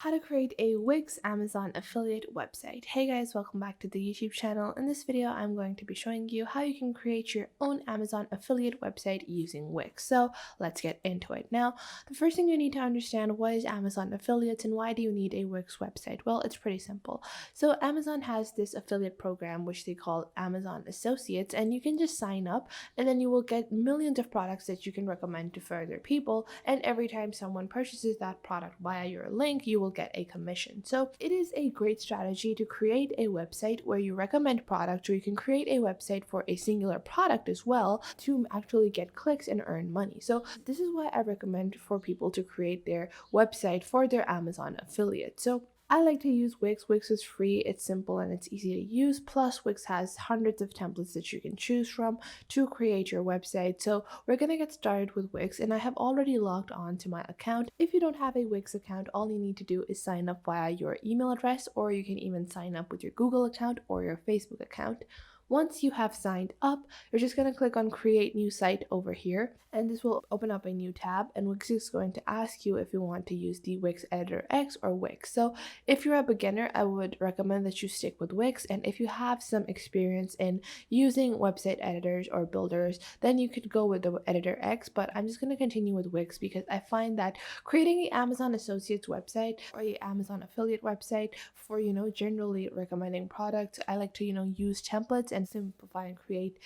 How to create a Wix Amazon affiliate website. Hey guys, welcome back to the YouTube channel. In this video, I'm going to be showing you how you can create your own Amazon affiliate website using Wix. So let's get into it. Now, the first thing you need to understand, what is Amazon affiliates and why do you need a Wix website? Well, it's pretty simple. So Amazon has this affiliate program which they call Amazon Associates, and you can just sign up and then you will get millions of products that you can recommend to further people, and every time someone purchases that product via your link, you will get a commission. So it is a great strategy to create a website where you recommend products, or you can create a website for a singular product as well to actually get clicks and earn money. So this is why I recommend for people to create their website for their Amazon affiliate. So I like to use Wix. Wix is free, it's simple, and it's easy to use. Plus, Wix has hundreds of templates that you can choose from to create your website. So we're going to get started with Wix, and I have already logged on to my account. If you don't have a Wix account, all you need to do is sign up via your email address, or you can even sign up with your Google account or your Facebook account. Once you have signed up, you're just going to click on create new site over here, and this will open up a new tab, and Wix is going to ask you if you want to use the Wix Editor X or Wix. So if you're a beginner, I would recommend that you stick with Wix, and if you have some experience in using website editors or builders, then you could go with the Editor X, but I'm just going to continue with Wix because I find that creating an Amazon Associates website or a Amazon affiliate website for, generally recommending products, I like to, use templates and simplify and create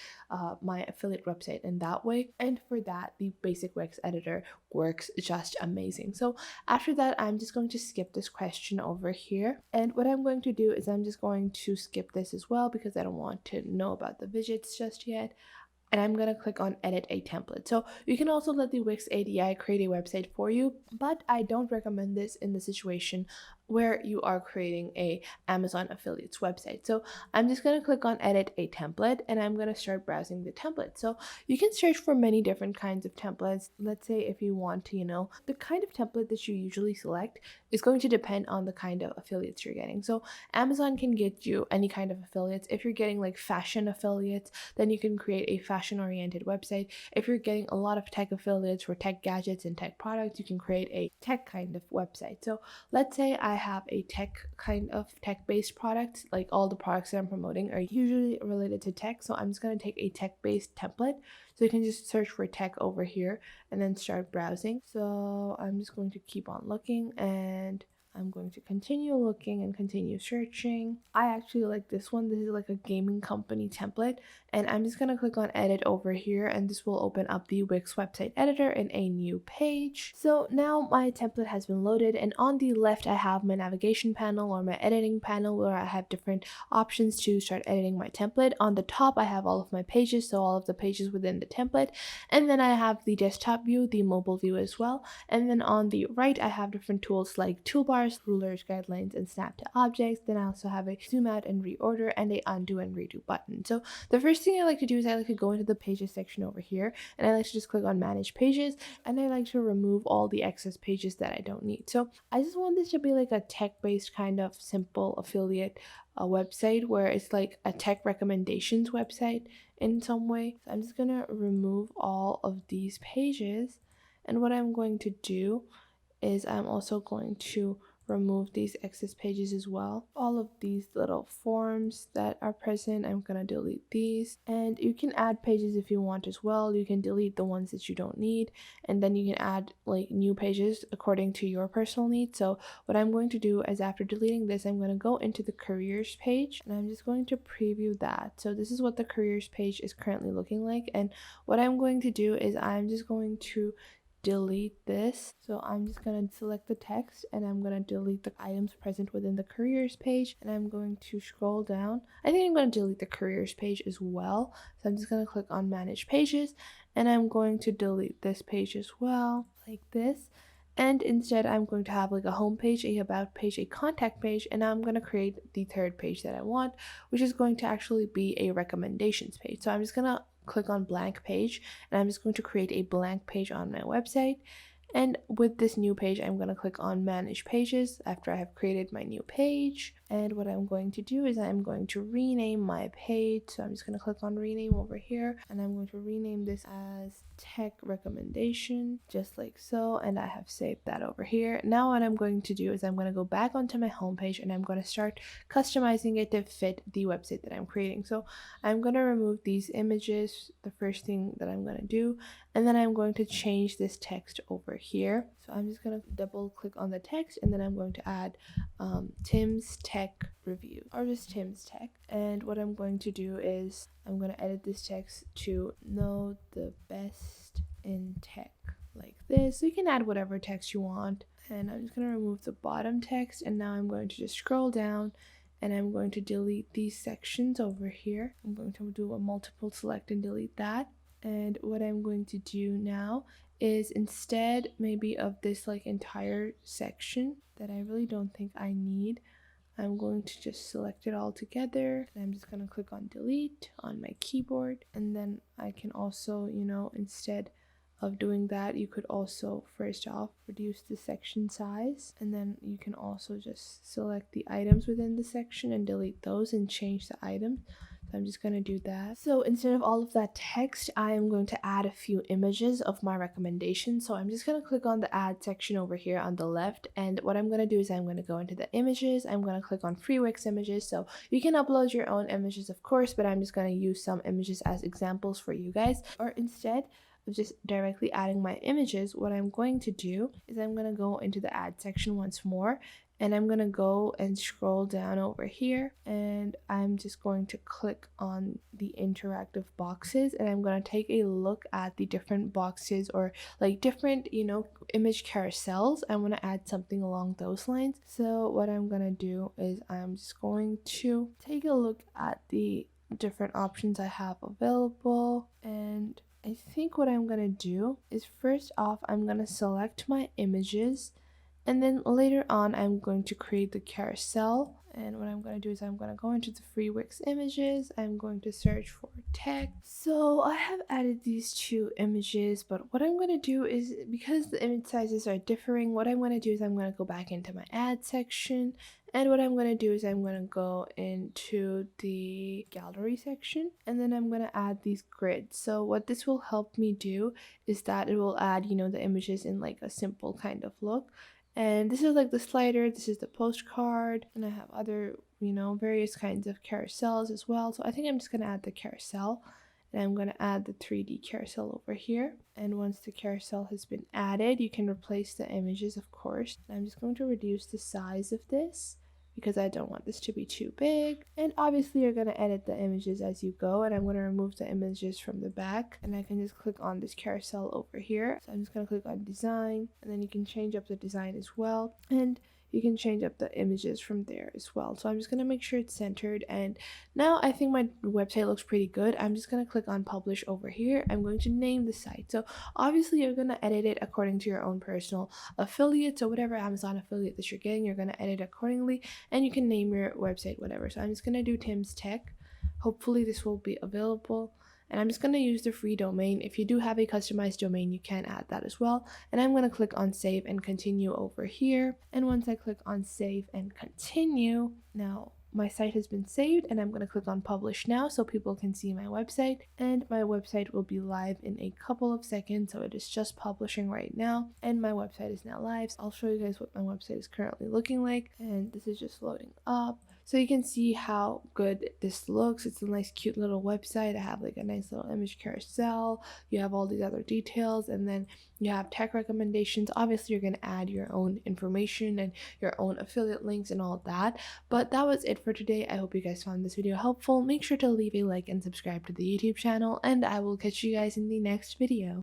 my affiliate website in that way. And for that, the basic Wix editor works just amazing. So after that, I'm just going to skip this question over here. And what I'm going to do is I'm just going to skip this as well because I don't want to know about the widgets just yet, and I'm going to click on edit a template. So you can also let the Wix ADI create a website for you, but I don't recommend this in the situation where you are creating a Amazon affiliates website. So I'm just going to click on edit a template, and I'm going to start browsing the template. So you can search for many different kinds of templates. Let's say if you want to, the kind of template that you usually select is going to depend on the kind of affiliates you're getting. So Amazon can get you any kind of affiliates. If you're getting like fashion affiliates, then you can create a fashion oriented website. If you're getting a lot of tech affiliates for tech gadgets and tech products, you can create a tech kind of website. So let's say I have a tech based product, like all the products that I'm promoting are usually related to tech. So I'm just going to take a tech based template. So you can just search for tech over here and then start browsing. So I'm just going to keep on looking, and I'm going to continue looking and continue searching. I actually like this one. This is like a gaming company template, and I'm just going to click on edit over here, and this will open up the Wix website editor in a new page. So now my template has been loaded, and on the left I have my navigation panel or my editing panel where I have different options to start editing my template. On the top I have all of my pages, so all of the pages within the template, and then I have the desktop view, the mobile view as well, and then on the right I have different tools like toolbars, rulers, guidelines, and snap to objects. Then I also have a zoom out and reorder and a undo and redo button. So the first thing I like to do is I like to go into the pages section over here, and I like to just click on manage pages, and I like to remove all the excess pages that I don't need. So I just want this to be like a tech-based kind of simple affiliate website where it's like a tech recommendations website in some way. So I'm just gonna remove all of these pages, and what I'm going to do is I'm also going to remove these excess pages as well. All of these little forms that are present, I'm gonna delete these. And you can add pages if you want as well. You can delete the ones that you don't need, and then you can add like new pages according to your personal needs. So what I'm going to do is after deleting this, I'm going to go into the careers page, and I'm just going to preview that. So this is what the careers page is currently looking like, and what I'm going to do is I'm just going to delete this. So I'm just going to select the text, and I'm going to delete the items present within the careers page, and I'm going to scroll down. I think I'm going to delete the careers page as well. So I'm just going to click on manage pages, and I'm going to delete this page as well, like this. And instead I'm going to have like a home page, a about page, a contact page, and I'm going to create the third page that I want, which is going to actually be a recommendations page. So I'm just going to click on blank page, and I'm just going to create a blank page on my website, And with this new page, I'm going to click on manage pages after I have created my new page. And what I'm going to do is I'm going to rename my page. So I'm just going to click on rename over here, and I'm going to rename this as tech recommendation, just like so. And I have saved that over here. Now what I'm going to do is I'm going to go back onto my homepage, and I'm going to start customizing it to fit the website that I'm creating. So I'm going to remove these images, the first thing that I'm going to do, and then I'm going to change this text over here. So I'm just going to double click on the text, and then I'm going to add Tim's Tech Review, or just Tim's Tech. And what I'm going to do is I'm going to edit this text to know the best in tech, like this. So you can add whatever text you want. And I'm just going to remove the bottom text, and now I'm going to just scroll down, and I'm going to delete these sections over here. I'm going to do a multiple select and delete that. And what I'm going to do now is, instead maybe of this like entire section that I really don't think I need, I'm going to just select it all together, and I'm just going to click on delete on my keyboard. And then I can also, instead of doing that, you could also first off reduce the section size, and then you can also just select the items within the section and delete those and change the items. So I'm just going to do that. So instead of all of that text, I am going to add a few images of my recommendation. So I'm just going to click on the add section over here on the left, and what I'm going to do is I'm going to go into the images. I'm going to click on free Wix images. So you can upload your own images, of course, but I'm just going to use some images as examples for you guys. Or instead of just directly adding my images, what I'm going to do is I'm going to go into the add section once more, and I'm going to go and scroll down over here, and I'm just going to click on the interactive boxes, and I'm going to take a look at the different boxes, or like different, image carousels. I want to add something along those lines. So what I'm going to do is I'm just going to take a look at the different options I have available, and I think what I'm gonna do is, first off, I'm gonna select my images, and then later on I'm going to create the carousel. And what I'm going to do is I'm going to go into the free Wix images. I'm going to search for tech. So I have added these two images, but what I'm going to do is, because the image sizes are differing, what I'm going to do is I'm going to go back into my ad section. And what I'm going to do is I'm going to go into the gallery section, and then I'm going to add these grids. So what this will help me do is that it will add, the images in like a simple kind of look. And this is like the slider, this is the postcard, and I have other, various kinds of carousels as well. So I think I'm just going to add the carousel, and I'm going to add the 3D carousel over here. And once the carousel has been added, you can replace the images, of course. I'm just going to reduce the size of this because I don't want this to be too big. And obviously you're going to edit the images as you go, and I'm going to remove the images from the back, and I can just click on this carousel over here. So I'm just going to click on design, and then you can change up the design as well, and you can change up the images from there as well. So I'm just going to make sure it's centered, and now I think my website looks pretty good. I'm just going to click on publish over here. I'm going to name the site. So obviously you're going to edit it according to your own personal affiliate. So whatever Amazon affiliate that you're getting, you're going to edit accordingly, and you can name your website whatever. So I'm just going to do Tim's Tech. Hopefully this will be available. And I'm just going to use the free domain. If you do have a customized domain, you can add that as well. And I'm going to click on save and continue over here. And once I click on save and continue, now my site has been saved, and I'm going to click on publish now so people can see my website, and my website will be live in a couple of seconds. So it is just publishing right now, and my website is now live. So I'll show you guys what my website is currently looking like, and this is just loading up. So you can see how good this looks. It's a nice cute little website. I have like a nice little image carousel. You have all these other details, and then you have tech recommendations. Obviously you're going to add your own information and your own affiliate links and all of that. But that was it for today. I hope you guys found this video helpful. Make sure to leave a like and subscribe to the YouTube channel, and I will catch you guys in the next video.